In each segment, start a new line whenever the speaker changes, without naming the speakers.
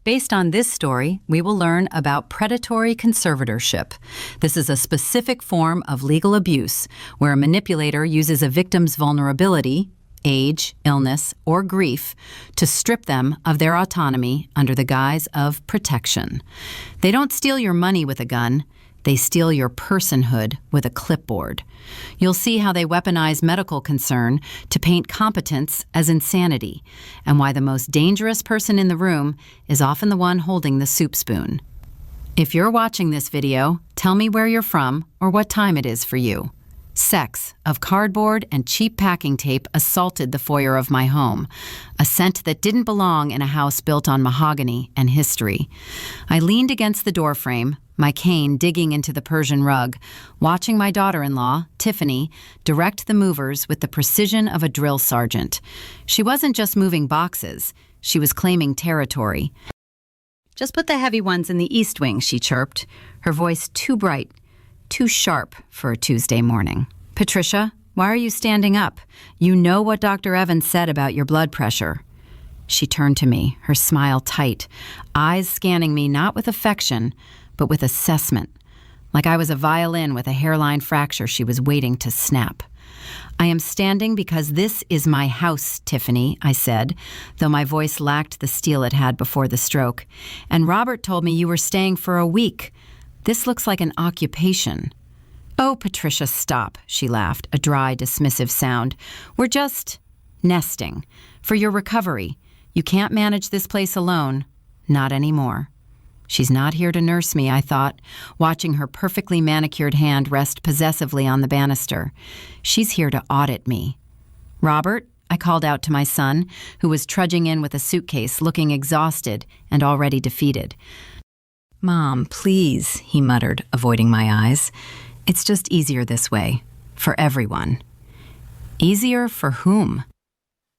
Based on this story, we will learn about predatory conservatorship. This is a specific form of legal abuse where a manipulator uses a victim's vulnerability, age, illness, or grief to strip them of their autonomy under the guise of protection. They don't steal your money with a gun. They steal your personhood with a clipboard. You'll see how they weaponize medical concern to paint competence as insanity, and why the most dangerous person in the room is often the one holding the soup spoon. If you're watching this video, tell me where you're from or what time it is for you. Sects of cardboard and cheap packing tape assaulted the foyer of my home, a scent that didn't belong in a house built on mahogany and history. I leaned against the doorframe, my cane digging into the Persian rug, watching my daughter-in-law, Tiffany, direct the movers with the precision of a drill sergeant. She wasn't just moving boxes, she was claiming territory. "Just put the heavy ones in the east wing," she chirped, her voice too bright, too sharp for a Tuesday morning. "Patricia, why are you standing up? You know what Dr. Evans said about your blood pressure." She turned to me, her smile tight, eyes scanning me not with affection, but with assessment, like I was a violin with a hairline fracture she was waiting to snap. "I am standing because this is my house, Tiffany," I said, though my voice lacked the steel it had before the stroke. "And Robert told me you were staying for a week. This looks like an occupation." "Oh, Patricia, stop," she laughed, a dry, dismissive sound. "We're just nesting. For your recovery. You can't manage this place alone. Not anymore." She's not here to nurse me, I thought, watching her perfectly manicured hand rest possessively on the banister. She's here to audit me. "Robert," I called out to my son, who was trudging in with a suitcase, looking exhausted and already defeated. "Mom, please," he muttered, avoiding my eyes. "It's just easier this way. For everyone." Easier for whom?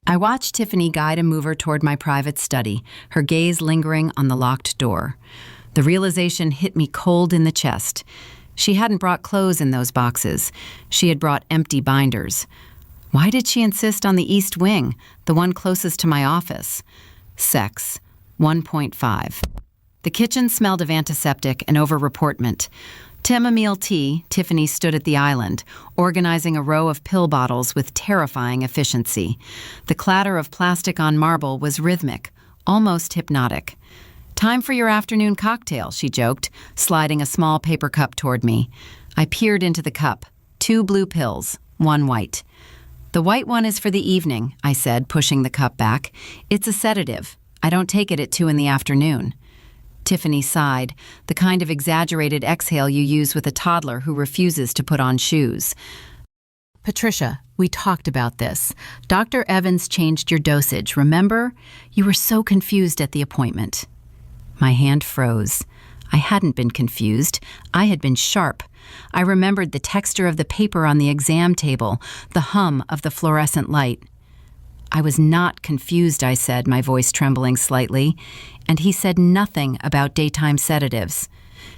I watched Tiffany guide a mover toward my private study, her gaze lingering on the locked door. The realization hit me cold in the chest. She hadn't brought clothes in those boxes. She had brought empty binders. Why did she insist on the east wing, the one closest to my office? Sex, 1.5. The kitchen smelled of antiseptic and over-reportment. Chamomile tea, Tiffany stood at the island, organizing a row of pill bottles with terrifying efficiency. The clatter of plastic on marble was rhythmic, almost hypnotic. "Time for your afternoon cocktail," she joked, sliding a small paper cup toward me. I peered into the cup. 2 blue pills, 1 white. "The white one is for the evening," I said, pushing the cup back. "It's a sedative. I don't take it at 2 in the afternoon." Tiffany sighed, the kind of exaggerated exhale you use with a toddler who refuses to put on shoes. "Patricia, we talked about this. Dr. Evans changed your dosage, remember? You were so confused at the appointment." My hand froze. I hadn't been confused. I had been sharp. I remembered the texture of the paper on the exam table, the hum of the fluorescent light. "I was not confused," I said, my voice trembling slightly, and he said nothing about daytime sedatives.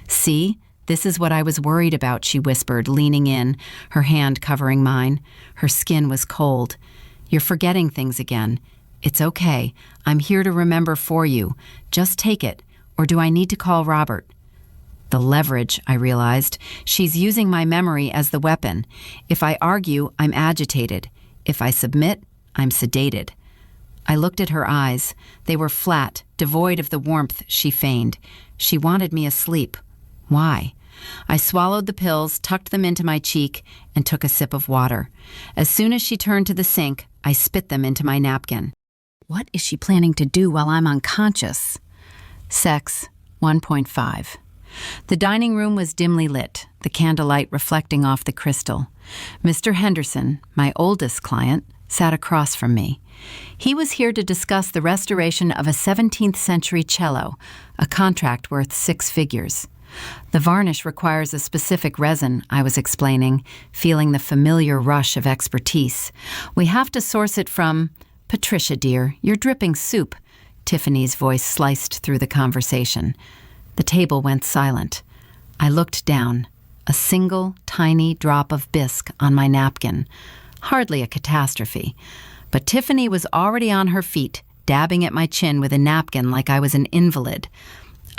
"See, this is what I was worried about," she whispered, leaning in, her hand covering mine. Her skin was cold. "You're forgetting things again. It's okay. I'm here to remember for you. Just take it, or do I need to call Robert?" The leverage, I realized. She's using my memory as the weapon. If I argue, I'm agitated. If I submit, I'm sedated. I looked at her eyes. They were flat, devoid of the warmth she feigned. She wanted me asleep. Why? I swallowed the pills, tucked them into my cheek, and took a sip of water. As soon as she turned to the sink, I spit them into my napkin. What is she planning to do while I'm unconscious? Sex, 1.5. The dining room was dimly lit, the candlelight reflecting off the crystal. Mr. Henderson, my oldest client, sat across from me. He was here to discuss the restoration of a 17th century cello, a contract worth 6 figures. The varnish requires a specific resin, I was explaining, feeling the familiar rush of expertise. We have to source it from... "Patricia, dear, you're dripping soup." Tiffany's voice sliced through the conversation. The table went silent. I looked down. A single, tiny drop of bisque on my napkin. Hardly a catastrophe. But Tiffany was already on her feet, dabbing at my chin with a napkin like I was an invalid.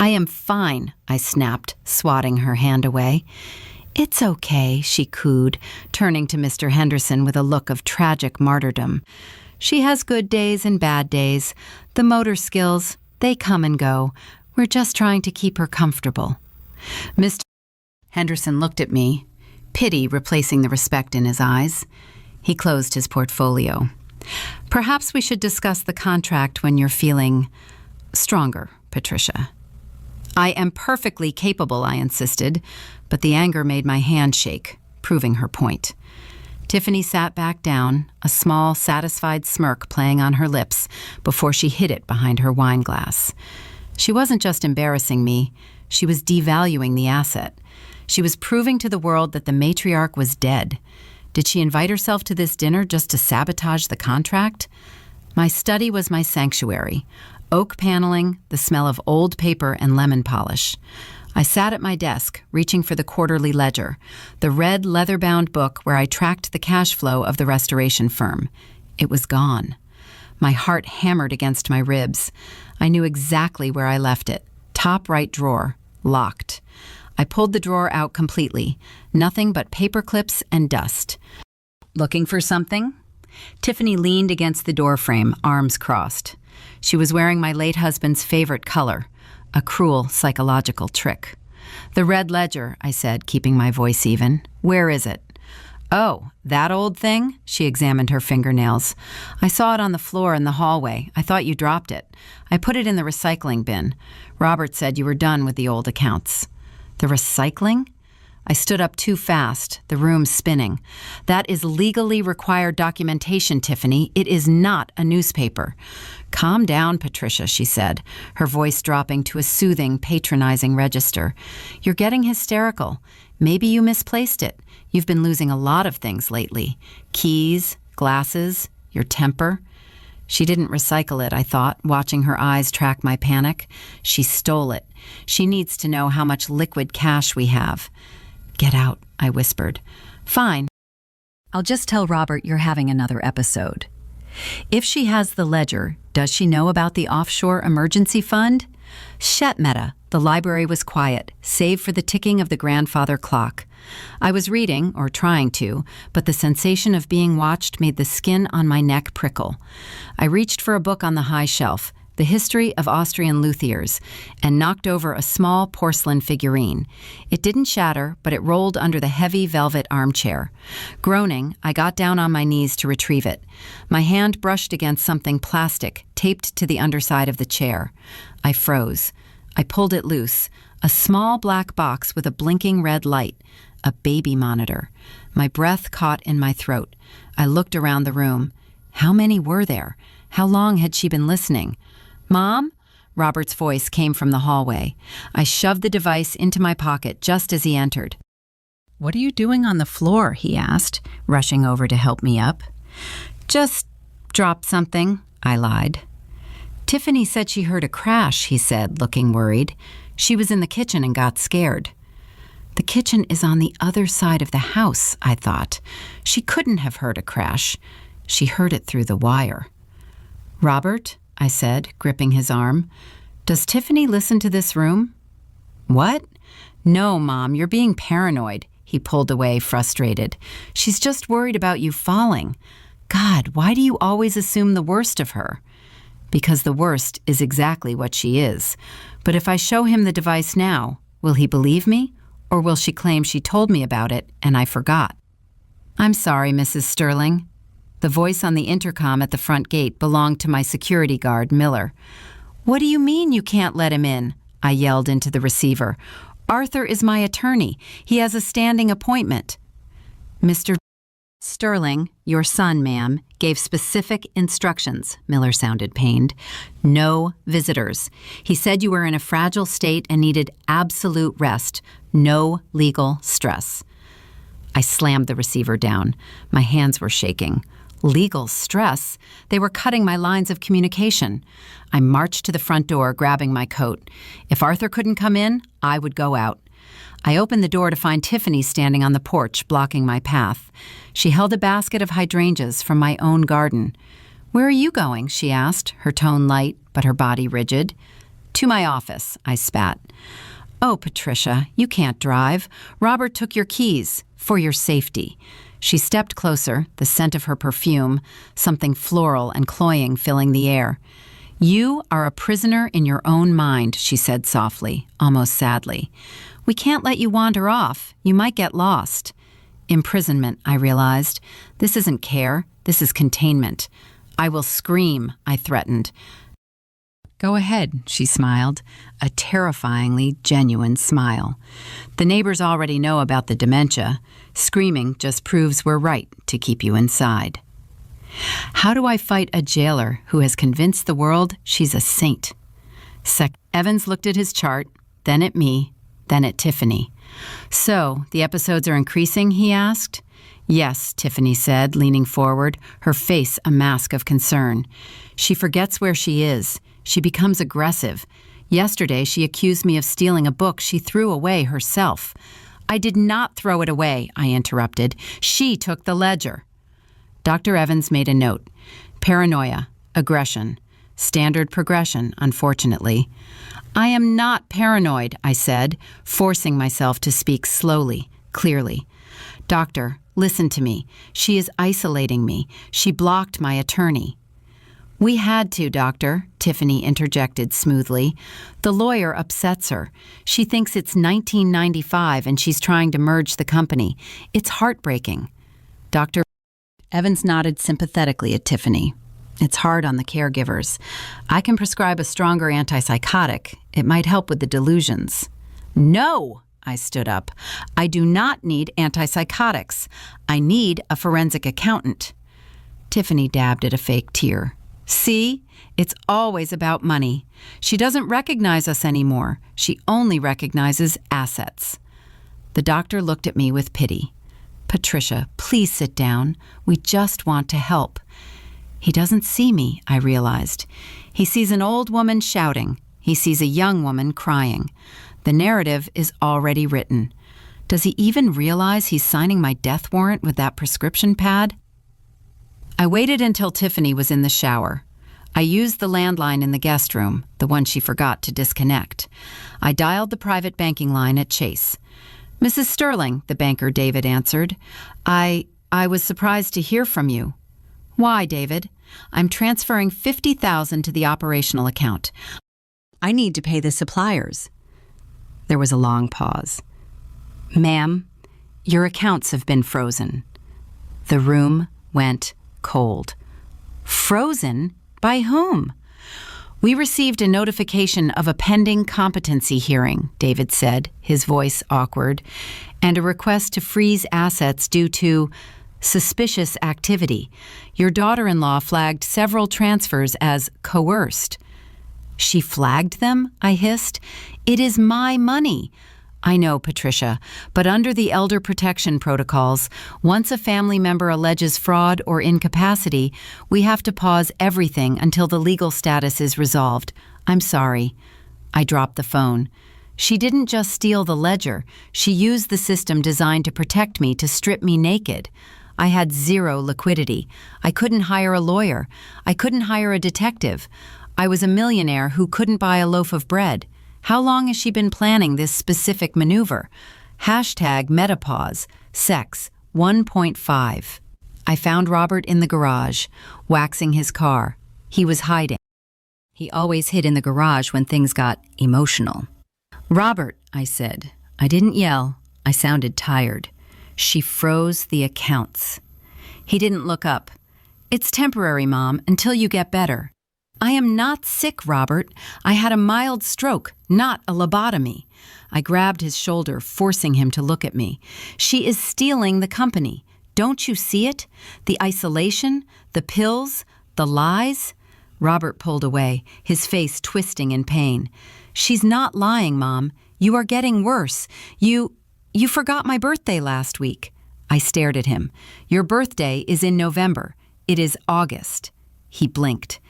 "I am fine," I snapped, swatting her hand away. "It's okay," she cooed, turning to Mr. Henderson with a look of tragic martyrdom. "She has good days and bad days. The motor skills, they come and go. We're just trying to keep her comfortable." Mr. Henderson looked at me, pity replacing the respect in his eyes. He closed his portfolio. "Perhaps we should discuss the contract when you're feeling stronger, Patricia." "I am perfectly capable," I insisted, but the anger made my hand shake, proving her point. Tiffany sat back down, a small, satisfied smirk playing on her lips before she hid it behind her wine glass. She wasn't just embarrassing me, she was devaluing the asset. She was proving to the world that the matriarch was dead. Did she invite herself to this dinner just to sabotage the contract? My study was my sanctuary. Oak paneling, the smell of old paper and lemon polish. I sat at my desk, reaching for the quarterly ledger, the red leather-bound book where I tracked the cash flow of the restoration firm. It was gone. My heart hammered against my ribs. I knew exactly where I left it. Top right drawer, locked. I pulled the drawer out completely. Nothing but paper clips and dust. "Looking for something?" Tiffany leaned against the doorframe, arms crossed. She was wearing my late husband's favorite color, a cruel psychological trick. "The red ledger," I said, keeping my voice even. "Where is it?" "Oh, that old thing?" She examined her fingernails. "I saw it on the floor in the hallway. I thought you dropped it. I put it in the recycling bin. Robert said you were done with the old accounts." "The recycling?" I stood up too fast, the room spinning. "That is legally required documentation, Tiffany. It is not a newspaper." "Calm down, Patricia," she said, her voice dropping to a soothing, patronizing register. "You're getting hysterical. Maybe you misplaced it. You've been losing a lot of things lately. Keys, glasses, your temper." She didn't recycle it, I thought, watching her eyes track my panic. She stole it. She needs to know how much liquid cash we have. "Get out," I whispered. "Fine. I'll just tell Robert you're having another episode." If she has the ledger, does she know about the offshore emergency fund? Shetmeta, the library was quiet, save for the ticking of the grandfather clock. I was reading, or trying to, but the sensation of being watched made the skin on my neck prickle. I reached for a book on the high shelf, The History of Austrian Luthiers, and knocked over a small porcelain figurine. It didn't shatter, but it rolled under the heavy velvet armchair. Groaning, I got down on my knees to retrieve it. My hand brushed against something plastic, taped to the underside of the chair. I froze. I pulled it loose. A small black box with a blinking red light. A baby monitor. My breath caught in my throat. I looked around the room. How many were there? How long had she been listening? "Mom?" Robert's voice came from the hallway. I shoved the device into my pocket just as he entered. "What are you doing on the floor?" he asked, rushing over to help me up. "Just dropped something," I lied. "Tiffany said she heard a crash," he said, looking worried. "She was in the kitchen and got scared." The kitchen is on the other side of the house, I thought. She couldn't have heard a crash. She heard it through the wire. "Robert?" I said, gripping his arm. "Does Tiffany listen to this room?" "What?" "No, Mom, you're being paranoid." He pulled away, frustrated. "She's just worried about you falling. God, why do you always assume the worst of her?" "Because the worst is exactly what she is. But if I show him the device now, will he believe me? Or will she claim she told me about it and I forgot?" "I'm sorry, Mrs. Sterling." The voice on the intercom at the front gate belonged to my security guard, Miller. "What do you mean you can't let him in?" I yelled into the receiver. "Arthur is my attorney. He has a standing appointment." "Mr. Sterling, your son, ma'am, gave specific instructions," Miller sounded pained. "No visitors. He said you were in a fragile state and needed absolute rest. No legal stress." I slammed the receiver down. My hands were shaking. Legal stress? They were cutting my lines of communication. I marched to the front door, grabbing my coat. If Arthur couldn't come in, I would go out. I opened the door to find Tiffany standing on the porch, blocking my path. She held a basket of hydrangeas from my own garden. "Where are you going?" she asked, her tone light but her body rigid. "To my office," I spat. "Oh, Patricia, you can't drive. Robert took your keys. For your safety." She stepped closer, the scent of her perfume, something floral and cloying filling the air. "You are a prisoner in your own mind," she said softly, almost sadly. "We can't let you wander off. You might get lost." Imprisonment, I realized. This isn't care. This is containment. "I will scream," I threatened. "Go ahead," she smiled, a terrifyingly genuine smile. "The neighbors already know about the dementia. Screaming just proves we're right to keep you inside." How do I fight a jailer who has convinced the world she's a saint? Evans looked at his chart, then at me, then at Tiffany. "So, the episodes are increasing?" he asked. "Yes," Tiffany said, leaning forward, her face a mask of concern. "She forgets where she is. She becomes aggressive. Yesterday, she accused me of stealing a book she threw away herself." "I did not throw it away," I interrupted. "She took the ledger." Dr. Evans made a note. "Paranoia, aggression, standard progression, unfortunately." "I am not paranoid," I said, forcing myself to speak slowly, clearly. "Doctor, listen to me. She is isolating me. She blocked my attorney." "We had to, Doctor," Tiffany interjected smoothly. "The lawyer upsets her. She thinks it's 1995 and she's trying to merge the company. It's heartbreaking." Dr. Evans nodded sympathetically at Tiffany. "It's hard on the caregivers. I can prescribe a stronger antipsychotic. It might help with the delusions." "No!" I stood up. "I do not need antipsychotics. I need a forensic accountant." Tiffany dabbed at a fake tear. "See? It's always about money. She doesn't recognize us anymore. She only recognizes assets." The doctor looked at me with pity. "Patricia, please sit down. We just want to help." He doesn't see me, I realized. He sees an old woman shouting. He sees a young woman crying. The narrative is already written. Does he even realize he's signing my death warrant with that prescription pad? I waited until Tiffany was in the shower. I used the landline in the guest room, the one she forgot to disconnect. I dialed the private banking line at Chase. "Mrs. Sterling," the banker David answered. I was surprised to hear from you." "Why, David?" "I'm transferring $50,000 to the operational account. I need to pay the suppliers." There was a long pause. "Ma'am, your accounts have been frozen." The room went cold. "Frozen? By whom?" "We received a notification of a pending competency hearing," David said, his voice awkward, "and a request to freeze assets due to suspicious activity. Your daughter-in-law flagged several transfers as coerced." "She flagged them?" I hissed. "It is my money." "I know, Patricia, but under the elder protection protocols, once a family member alleges fraud or incapacity, we have to pause everything until the legal status is resolved. I'm sorry." I dropped the phone. "She didn't just steal the ledger. She used the system designed to protect me to strip me naked. I had zero liquidity. I couldn't hire a lawyer. I couldn't hire a detective. I was a millionaire who couldn't buy a loaf of bread. How long has she been planning this specific maneuver? #metapause, sex, 1.5. I found Robert in the garage, waxing his car. He was hiding. He always hid in the garage when things got emotional. "Robert," I said. I didn't yell. I sounded tired. "She froze the accounts." He didn't look up. "It's temporary, Mom, until you get better." "I am not sick, Robert. I had a mild stroke, not a lobotomy." I grabbed his shoulder, forcing him to look at me. "She is stealing the company. Don't you see it? The isolation, the pills, the lies?" Robert pulled away, his face twisting in pain. "She's not lying, Mom. You are getting worse. You forgot my birthday last week." I stared at him. "Your birthday is in November. It is August." He blinked.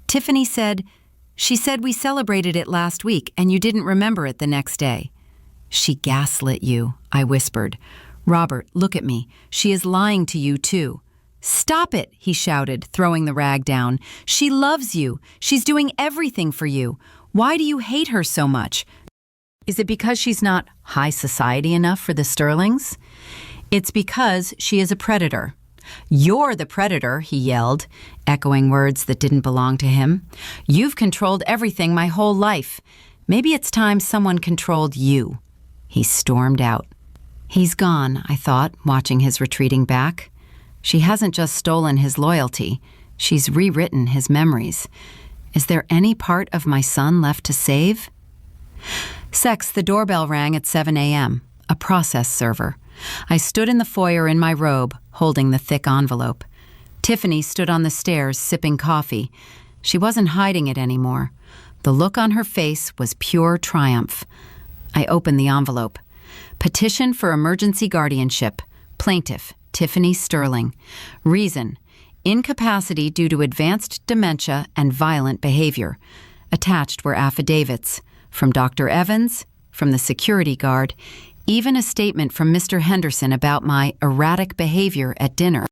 "Tiffany said, she said we celebrated it last week and you didn't remember it the next day." "She gaslit you," I whispered. "Robert, look at me. She is lying to you too." "Stop it," he shouted, throwing the rag down. "She loves you. She's doing everything for you. Why do you hate her so much? Is it because she's not high society enough for the Sterlings? It's because she is a predator." "You're the predator," he yelled, echoing words that didn't belong to him. "You've controlled everything my whole life. Maybe it's time someone controlled you." He stormed out. He's gone, I thought, watching his retreating back. She hasn't just stolen his loyalty. She's rewritten his memories. Is there any part of my son left to save? Sex, the doorbell rang at 7 a.m., a process server. I stood in the foyer in my robe, holding the thick envelope. Tiffany stood on the stairs, sipping coffee. She wasn't hiding it anymore. The look on her face was pure triumph. I opened the envelope. Petition for emergency guardianship. Plaintiff, Tiffany Sterling. Reason, incapacity due to advanced dementia and violent behavior. Attached were affidavits from Dr. Evans, from the security guard, even a statement from Mr. Henderson about my erratic behavior at dinner.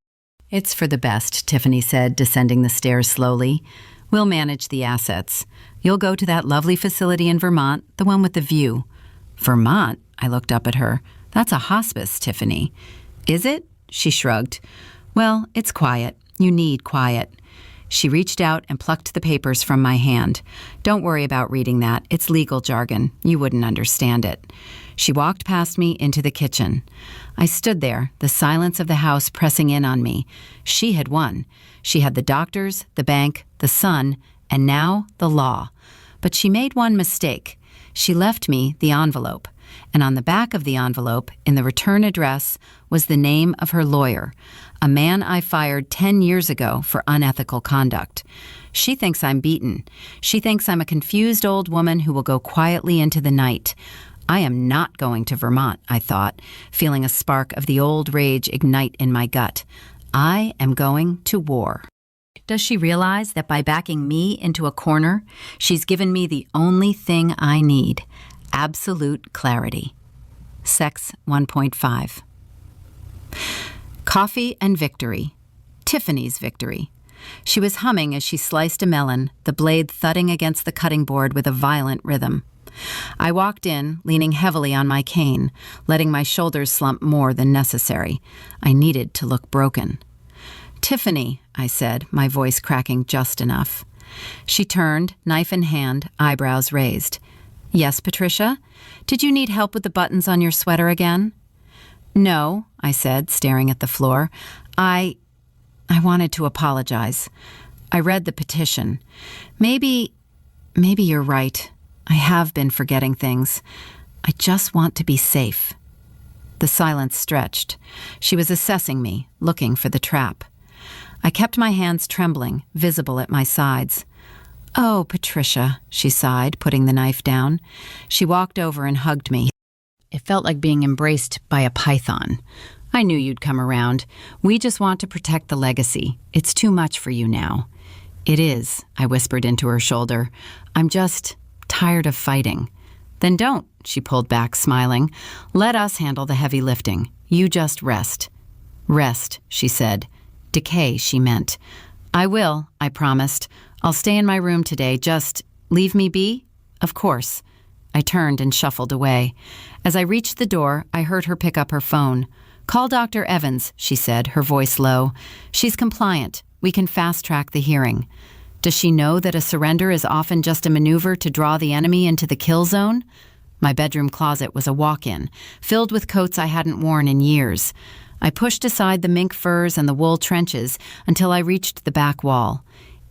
"It's for the best," Tiffany said, descending the stairs slowly. "We'll manage the assets. You'll go to that lovely facility in Vermont, the one with the view." "Vermont?" I looked up at her. "That's a hospice, Tiffany." "Is it?" She shrugged. "Well, it's quiet. You need quiet." She reached out and plucked the papers from my hand. "Don't worry about reading that. It's legal jargon. You wouldn't understand it." She walked past me into the kitchen. I stood there, the silence of the house pressing in on me. She had won. She had the doctors, the bank, the son, and now the law. But she made one mistake. She left me the envelope. And on the back of the envelope, in the return address, was the name of her lawyer, a man I fired 10 years ago for unethical conduct. She thinks I'm beaten. She thinks I'm a confused old woman who will go quietly into the night. I am not going to Vermont, I thought, feeling a spark of the old rage ignite in my gut. I am going to war. Does she realize that by backing me into a corner, she's given me the only thing I need? Absolute clarity. Sex 1.5. Coffee and victory. Tiffany's victory. She was humming as she sliced a melon, the blade thudding against the cutting board with a violent rhythm. I walked in, leaning heavily on my cane, letting my shoulders slump more than necessary. I needed to look broken. "Tiffany," I said, my voice cracking just enough. She turned, knife in hand, eyebrows raised. "Yes, Patricia? Did you need help with the buttons on your sweater again?" "No," I said, staring at the floor. I wanted to apologize. I read the petition. Maybe you're right. I have been forgetting things. I just want to be safe." The silence stretched. She was assessing me, looking for the trap. I kept my hands trembling, visible at my sides. "Oh, Patricia," she sighed, putting the knife down. She walked over and hugged me. It felt like being embraced by a python. "I knew you'd come around. We just want to protect the legacy. It's too much for you now." "It is," I whispered into her shoulder. "I'm just tired of fighting." "Then don't," she pulled back, smiling. "Let us handle the heavy lifting. You just rest." "Rest," she said. Decay, she meant. "I will," I promised. "I'll stay in my room today. Just leave me be?" "Of course." I turned and shuffled away. As I reached the door, I heard her pick up her phone. "Call Dr. Evans," she said, her voice low. "She's compliant. We can fast-track the hearing." Does she know that a surrender is often just a maneuver to draw the enemy into the kill zone? My bedroom closet was a walk-in, filled with coats I hadn't worn in years. I pushed aside the mink furs and the wool trenches until I reached the back wall.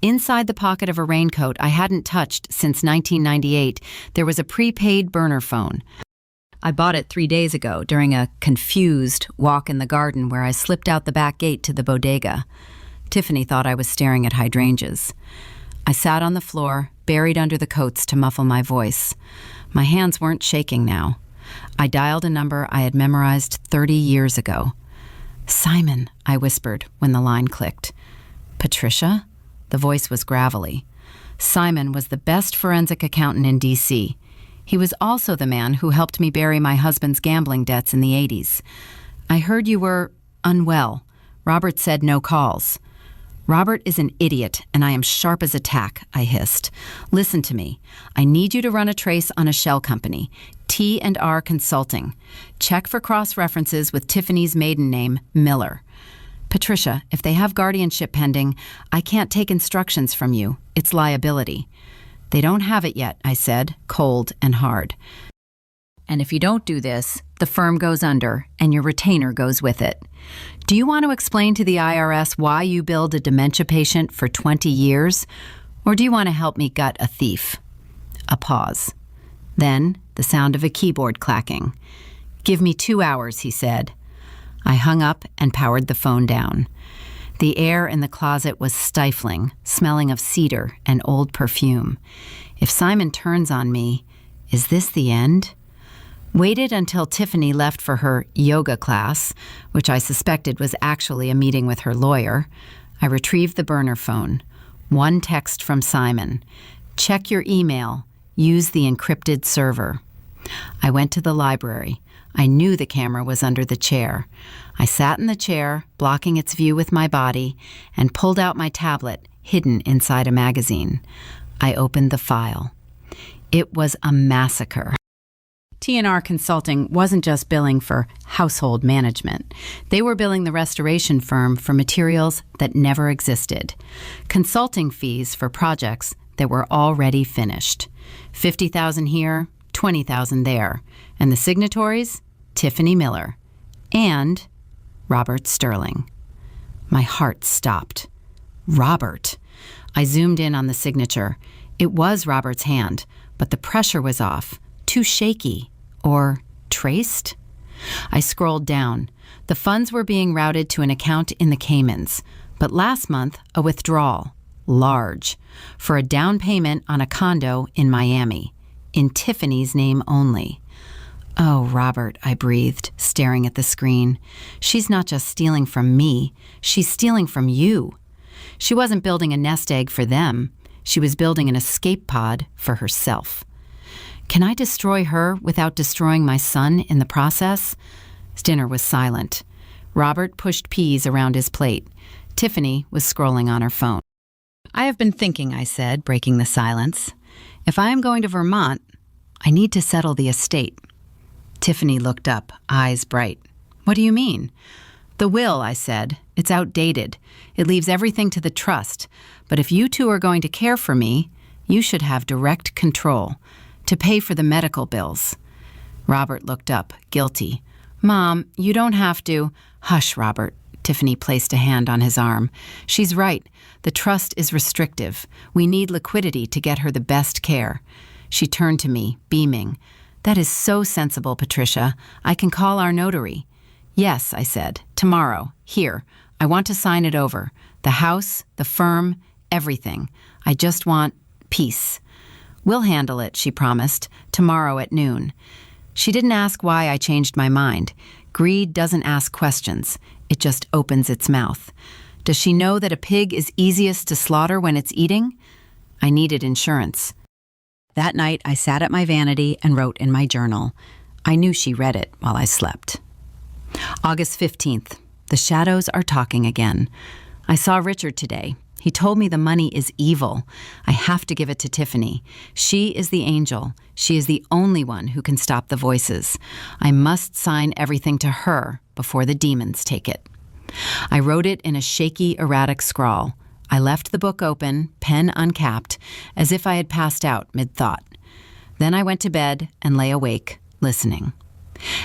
Inside the pocket of a raincoat I hadn't touched since 1998, there was a prepaid burner phone. I bought it 3 days ago during a confused walk in the garden where I slipped out the back gate to the bodega. Tiffany thought I was staring at hydrangeas. I sat on the floor, buried under the coats to muffle my voice. My hands weren't shaking now. I dialed a number I had memorized 30 years ago. "Simon," I whispered when the line clicked. "Patricia?" The voice was gravelly. Simon was the best forensic accountant in D.C. He was also the man who helped me bury my husband's gambling debts in the 80s. "I heard you were unwell. Robert said no calls. Robert is an idiot, and I am sharp as a tack, I hissed. Listen to me. I need you to run a trace on a shell company, T&R Consulting. Check for cross-references with Tiffany's maiden name, Miller. Patricia, if they have guardianship pending, I can't take instructions from you. It's liability. They don't have it yet, I said, cold and hard. And if you don't do this, the firm goes under, and your retainer goes with it. Do you want to explain to the IRS why you billed a dementia patient for 20 years? Or do you want to help me gut a thief? A pause. Then, the sound of a keyboard clacking. Give me 2 hours, he said. I hung up and powered the phone down. The air in the closet was stifling, smelling of cedar and old perfume. If Simon turns on me, is this the end? Waited until Tiffany left for her yoga class, which I suspected was actually a meeting with her lawyer. I retrieved the burner phone. One text from Simon. Check your email. Use the encrypted server. I went to the library. I knew the camera was under the chair. I sat in the chair, blocking its view with my body, and pulled out my tablet, hidden inside a magazine. I opened the file. It was a massacre. T&R Consulting wasn't just billing for household management. They were billing the restoration firm for materials that never existed. Consulting fees for projects that were already finished. $50,000 here, $20,000 there. And the signatories? Tiffany Miller. And Robert Sterling. My heart stopped. Robert. I zoomed in on the signature. It was Robert's hand, but the pressure was off. Too shaky. Or traced? I scrolled down. The funds were being routed to an account in the Caymans, but last month, a withdrawal, large, for a down payment on a condo in Miami, in Tiffany's name only. Oh, Robert, I breathed, staring at the screen. She's not just stealing from me, she's stealing from you. She wasn't building a nest egg for them. She was building an escape pod for herself. Can I destroy her without destroying my son in the process? Dinner was silent. Robert pushed peas around his plate. Tiffany was scrolling on her phone. I have been thinking, I said, breaking the silence. If I am going to Vermont, I need to settle the estate. Tiffany looked up, eyes bright. What do you mean? The will, I said. It's outdated. It leaves everything to the trust. But if you two are going to care for me, you should have direct control. To pay for the medical bills. Robert looked up, guilty. Mom, you don't have to. Hush, Robert. Tiffany placed a hand on his arm. She's right. The trust is restrictive. We need liquidity to get her the best care. She turned to me, beaming. That is so sensible, Patricia. I can call our notary. Yes, I said. Tomorrow. Here. I want to sign it over. The house, the firm, everything. I just want peace. We'll handle it, she promised, tomorrow at noon. She didn't ask why I changed my mind. Greed doesn't ask questions. It just opens its mouth. Does she know that a pig is easiest to slaughter when it's eating? I needed insurance. That night, I sat at my vanity and wrote in my journal. I knew she read it while I slept. August 15th. The shadows are talking again. I saw Richard today. He told me the money is evil. I have to give it to Tiffany. She is the angel. She is the only one who can stop the voices. I must sign everything to her before the demons take it. I wrote it in a shaky, erratic scrawl. I left the book open, pen uncapped, as if I had passed out mid-thought. Then I went to bed and lay awake, listening.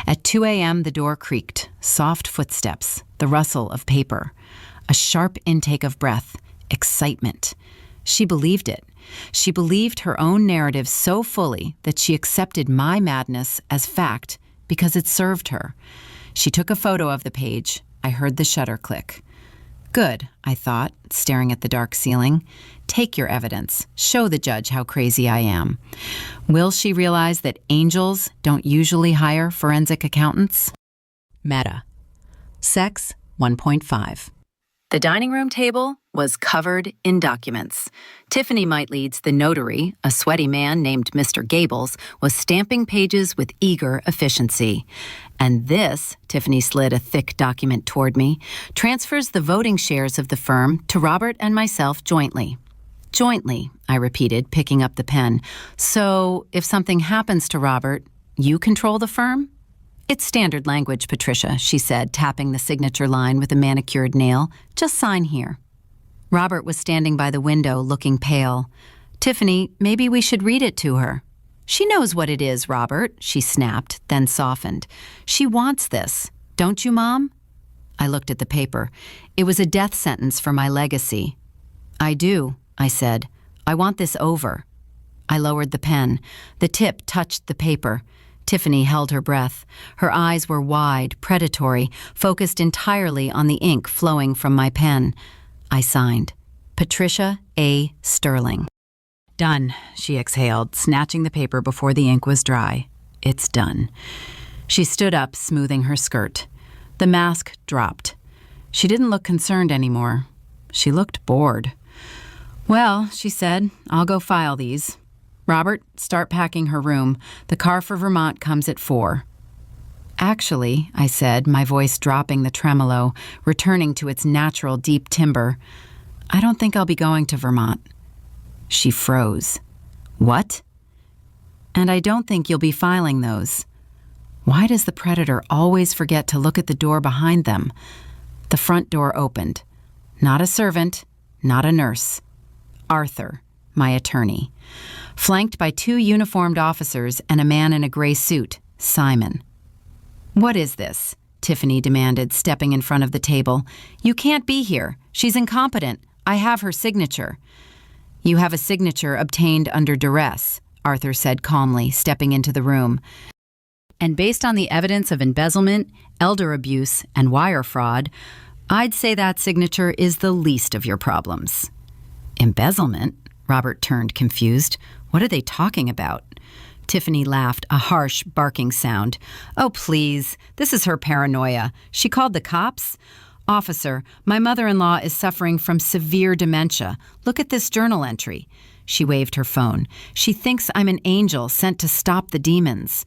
At 2 a.m., the door creaked, soft footsteps, the rustle of paper, a sharp intake of breath, excitement. She believed it. She believed her own narrative so fully that she accepted my madness as fact because it served her. She took a photo of the page. I heard the shutter click. Good, I thought, staring at the dark ceiling. Take your evidence. Show the judge how crazy I am. Will she realize that angels don't usually hire forensic accountants? Meta. Sex 1.5. The dining room table was covered in documents. Tiffany Miteleeds, the notary, a sweaty man named Mr. Gables, was stamping pages with eager efficiency. And this, Tiffany slid a thick document toward me, transfers the voting shares of the firm to Robert and myself jointly. Jointly, I repeated, picking up the pen. So, if something happens to Robert, you control the firm? It's standard language, Patricia, she said, tapping the signature line with a manicured nail. Just sign here. Robert was standing by the window, looking pale. Tiffany, maybe we should read it to her. She knows what it is, Robert, she snapped, then softened. She wants this. Don't you, Mom? I looked at the paper. It was a death sentence for my legacy. I do, I said. I want this over. I lowered the pen. The tip touched the paper. Tiffany held her breath. Her eyes were wide, predatory, focused entirely on the ink flowing from my pen. I signed. Patricia A. Sterling. Done, she exhaled, snatching the paper before the ink was dry. It's done. She stood up, smoothing her skirt. The mask dropped. She didn't look concerned anymore. She looked bored. Well, she said, I'll go file these. Robert, start packing her room. The car for Vermont comes at 4. Actually, I said, my voice dropping the tremolo, returning to its natural deep timbre, I don't think I'll be going to Vermont. She froze. What? And I don't think you'll be filing those. Why does the predator always forget to look at the door behind them? The front door opened. Not a servant, not a nurse. Arthur, my attorney. Flanked by 2 uniformed officers and a man in a gray suit, Simon. What is this? Tiffany demanded, stepping in front of the table. You can't be here. She's incompetent. I have her signature. You have a signature obtained under duress, Arthur said calmly, stepping into the room. And based on the evidence of embezzlement, elder abuse, and wire fraud, I'd say that signature is the least of your problems. Embezzlement? Robert turned, confused. What are they talking about? Tiffany laughed, a harsh, barking sound. Oh, please. This is her paranoia. She called the cops? Officer, my mother-in-law is suffering from severe dementia. Look at this journal entry. She waved her phone. She thinks I'm an angel sent to stop the demons.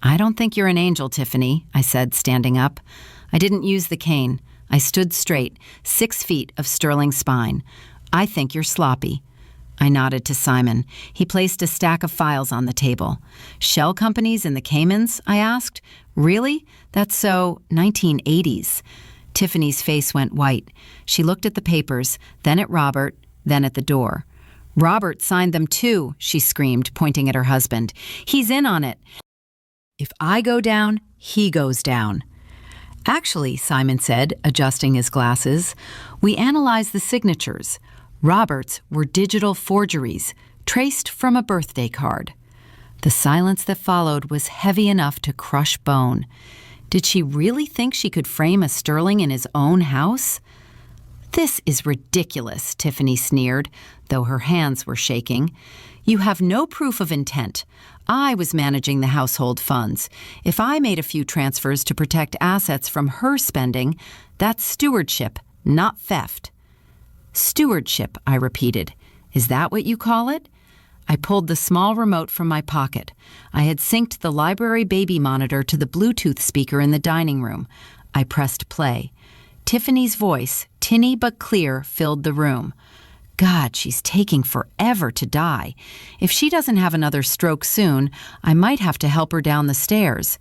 I don't think you're an angel, Tiffany, I said, standing up. I didn't use the cane. I stood straight, 6 feet of sterling spine. I think you're sloppy. I nodded to Simon. He placed a stack of files on the table. Shell companies in the Caymans? I asked. Really? That's so 1980s. Tiffany's face went white. She looked at the papers, then at Robert, then at the door. Robert signed them too, she screamed, pointing at her husband. He's in on it. If I go down, he goes down. Actually, Simon said, adjusting his glasses, we analyzed the signatures. Robert's were digital forgeries, traced from a birthday card. The silence that followed was heavy enough to crush bone. Did she really think she could frame a Sterling in his own house? This is ridiculous, Tiffany sneered, though her hands were shaking. You have no proof of intent. I was managing the household funds. If I made a few transfers to protect assets from her spending, that's stewardship, not theft. Stewardship, I repeated. Is that what you call it? I pulled the small remote from my pocket. I had synced the library baby monitor to the Bluetooth speaker in the dining room. I pressed play. Tiffany's voice, tinny but clear, filled the room. God, she's taking forever to die. If she doesn't have another stroke soon, I might have to help her down the stairs.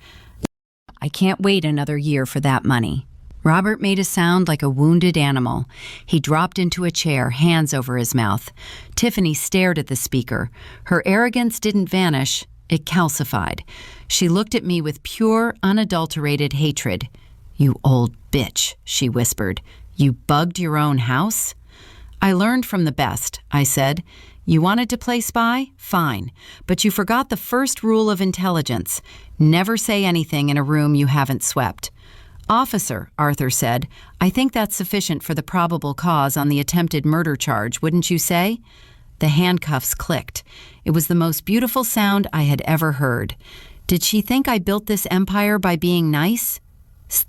I can't wait another year for that money. Robert made a sound like a wounded animal. He dropped into a chair, hands over his mouth. Tiffany stared at the speaker. Her arrogance didn't vanish. It calcified. She looked at me with pure, unadulterated hatred. You old bitch, she whispered. You bugged your own house? I learned from the best, I said. You wanted to play spy? Fine. But you forgot the first rule of intelligence. Never say anything in a room you haven't swept. Officer, Arthur said, I think that's sufficient for the probable cause on the attempted murder charge, wouldn't you say? The handcuffs clicked. It was the most beautiful sound I had ever heard. Did she think I built this empire by being nice?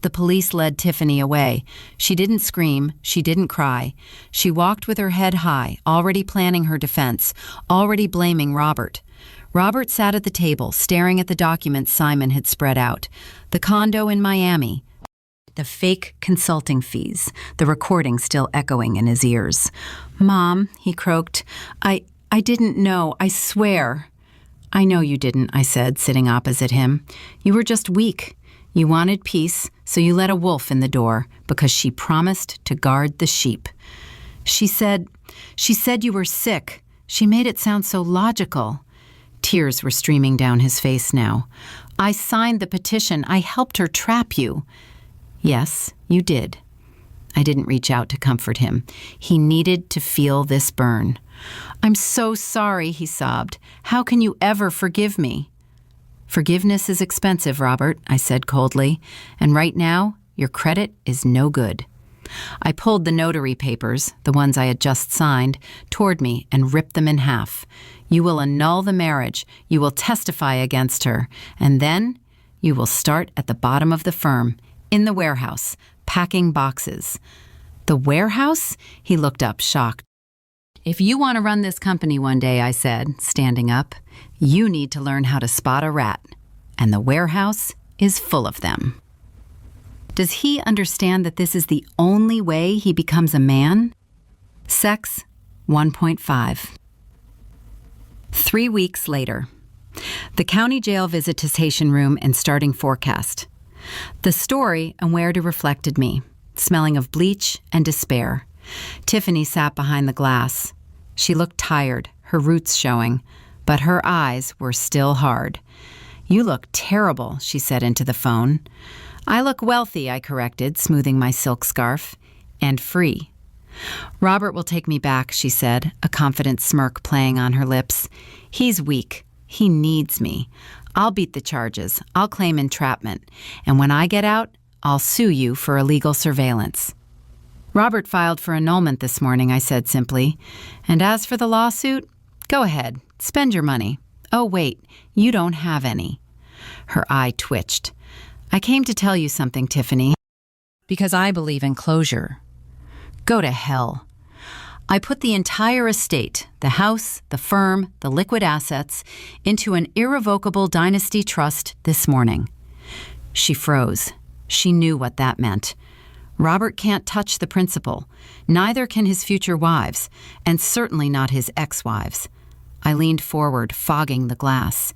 The police led Tiffany away. She didn't scream. She didn't cry. She walked with her head high, already planning her defense, already blaming Robert. Robert sat at the table, staring at the documents Simon had spread out. The condo in Miami. The fake consulting fees, the recording still echoing in his ears. "Mom," he croaked, I didn't know, I swear." "I know you didn't," I said, sitting opposite him. "You were just weak. You wanted peace, so you let a wolf in the door because she promised to guard the sheep. She said you were sick. She made it sound so logical." Tears were streaming down his face now. "I signed the petition. I helped her trap you." "Yes, you did." I didn't reach out to comfort him. He needed to feel this burn. "I'm so sorry," he sobbed. "How can you ever forgive me?" "Forgiveness is expensive, Robert," I said coldly, "and right now, your credit is no good." I pulled the notary papers, the ones I had just signed, toward me and ripped them in half. "You will annul the marriage, you will testify against her, and then you will start at the bottom of the firm, in the warehouse, packing boxes." "The warehouse?" He looked up, shocked. "If you want to run this company one day," I said, standing up, "you need to learn how to spot a rat, and the warehouse is full of them." Does he understand that this is the only way he becomes a man? Sex 1.5. 3 weeks later. The county jail visitation room and starting forecast. The story and where to reflected me, smelling of bleach and despair. Tiffany sat behind the glass. She looked tired, her roots showing, but her eyes were still hard. "You look terrible," she said into the phone. "I look wealthy," I corrected, smoothing my silk scarf, "and free." "Robert will take me back," she said, a confident smirk playing on her lips. "He's weak. He needs me. I'll beat the charges. I'll claim entrapment. And when I get out, I'll sue you for illegal surveillance." "Robert filed for annulment this morning," I said simply. "And as for the lawsuit, go ahead, spend your money. Oh, wait, you don't have any." Her eye twitched. "I came to tell you something, Tiffany, because I believe in closure." "Go to hell." I put the entire estate, the house, the firm, the liquid assets, into an irrevocable dynasty trust this morning. She froze. She knew what that meant. Robert can't touch the principal. Neither can his future wives, and certainly not his ex-wives. I leaned forward, fogging the glass.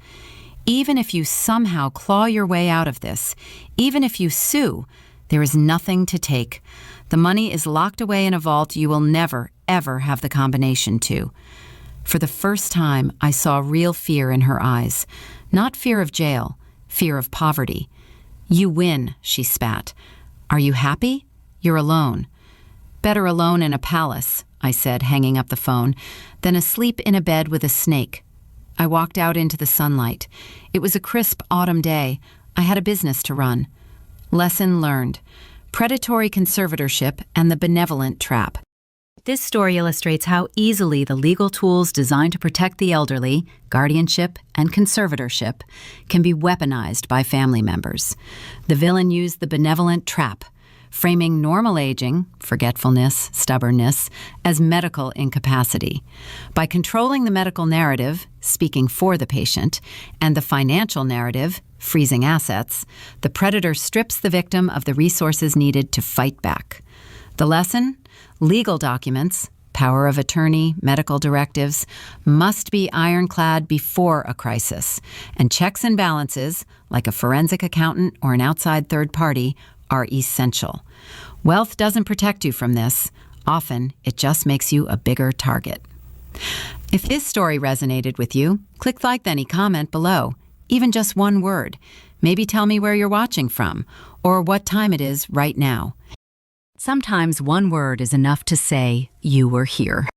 Even if you somehow claw your way out of this, even if you sue, there is nothing to take. The money is locked away in a vault you will never, ever have the combination to. For the first time, I saw real fear in her eyes. Not fear of jail, fear of poverty. "You win," she spat. "Are you happy? You're alone." "Better alone in a palace," I said, hanging up the phone, "than asleep in a bed with a snake." I walked out into the sunlight. It was a crisp autumn day. I had a business to run. Lesson learned. Predatory conservatorship and the benevolent trap. This story illustrates how easily the legal tools designed to protect the elderly, guardianship and conservatorship, can be weaponized by family members. The villain used the benevolent trap, framing normal aging, forgetfulness, stubbornness, as medical incapacity. By controlling the medical narrative, speaking for the patient, and the financial narrative, freezing assets, the predator strips the victim of the resources needed to fight back. The lesson? Legal documents, power of attorney, medical directives, must be ironclad before a crisis, and checks and balances, like a forensic accountant or an outside third party, are essential. Wealth doesn't protect you from this. Often, it just makes you a bigger target. If this story resonated with you, click like then comment below. Even just one word. Maybe tell me where you're watching from, or what time it is right now. Sometimes one word is enough to say, you were here.